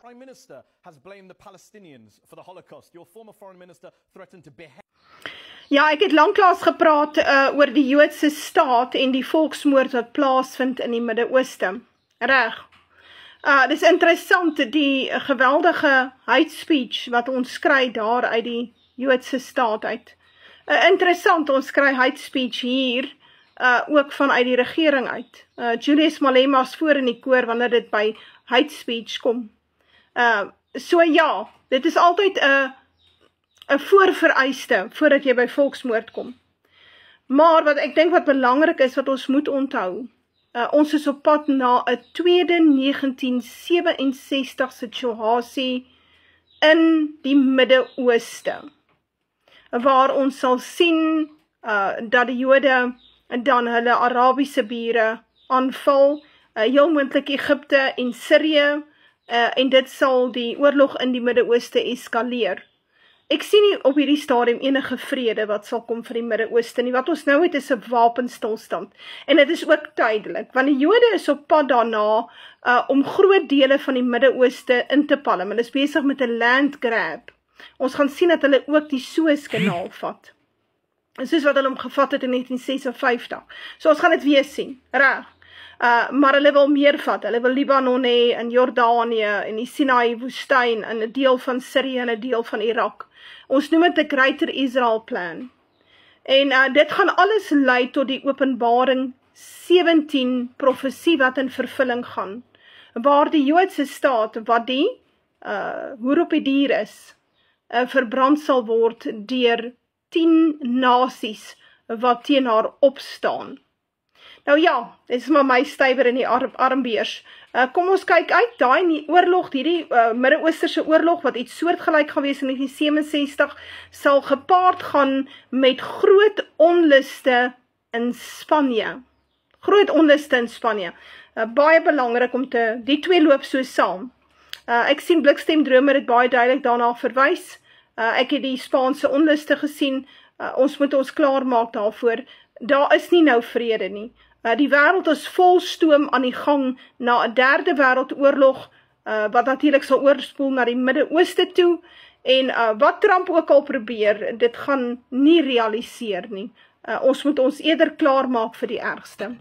Prime Minister has blamed the Palestinians for the Holocaust. Your former foreign minister threatened to behead. Ja, ek het lanklaas gepraat oor die Joodse staat en die volksmoord wat plaasvind in die Midde-Ooste. Reg. Dis interessant, die geweldige hate speech wat ons kry daar uit die Joodse staat uit. Interessant, ons kry hate speech hier, ook vanuit die regering uit. Julius Malema is voor in die koor wanneer dit by hate speech kom. So ja, dit is altyd 'n voorvereiste voordat jy by volksmoord kom. Maar wat ek dink wat belangrik is, wat ons moet onthou, ons is op pad na 'n tweede 1967 situasie in die Midde-Ooste, waar ons sal sien dat die Jode dan hulle Arabiese bure aanval, heel moontlik Egipte en Sirië, en dit sal die oorlog in die Midde-Ooste eskaleer. Ek sien nie op hierdie stadium enige vrede wat sal kom vir die Midde-Ooste nie. Wat ons nou het is 'n wapenstilstand. En dit is ook tydelik, want die Jode is op pad daarna om groot dele van die Midde-Ooste in te palm. Hulle is besig met 'n land grab. Ons gaan sien dat hulle ook die Suezkanaal vat. Soos wat hulle hom gevat het in 1956. So ons gaan dit weer sien, reg. Maar hulle wil meer vat. Hulle wil Libanon hê, en Jordanië, en die Sinai woestyn, en 'n deel van Sirië en 'n deel van Irak. Ons noem dit die Greater Israel Plan. En dit gaan alles lei tot die Openbaring 17 profesie wat in vervulling gaan, waar die Joodse staat, wat die hoer op die dier is, verbrand sal word deur 10 nasies wat teen haar opstaan. Nou ja, dit is maar my stywer in die armbeers. Kom ons kyk uit, daai in die oorlog, hierdie Midde-Oosterse oorlog, wat iets soortgelyk gaan wees in 1967, sal gepaard gaan met groot onluste in Spanje. Groot onluste in Spanje. Baie belangrik om die twee loop so saam. Ek sien Blikstemdromer het baie duidelik daarna verwys. Ek het die Spaanse onluste gesien. Ons moet ons klaarmaak daarvoor. Daar is nie nou vrede nie. Die wêreld is vol stoom aan die gang na 'n derde wêreldoorlog, wat natuurlik sal oorspoel na die Midde-Ooste toe, en wat Trump ook al probeer, dit gaan nie realiseer nie. Ons moet ons eerder klaarmaak vir die ergste.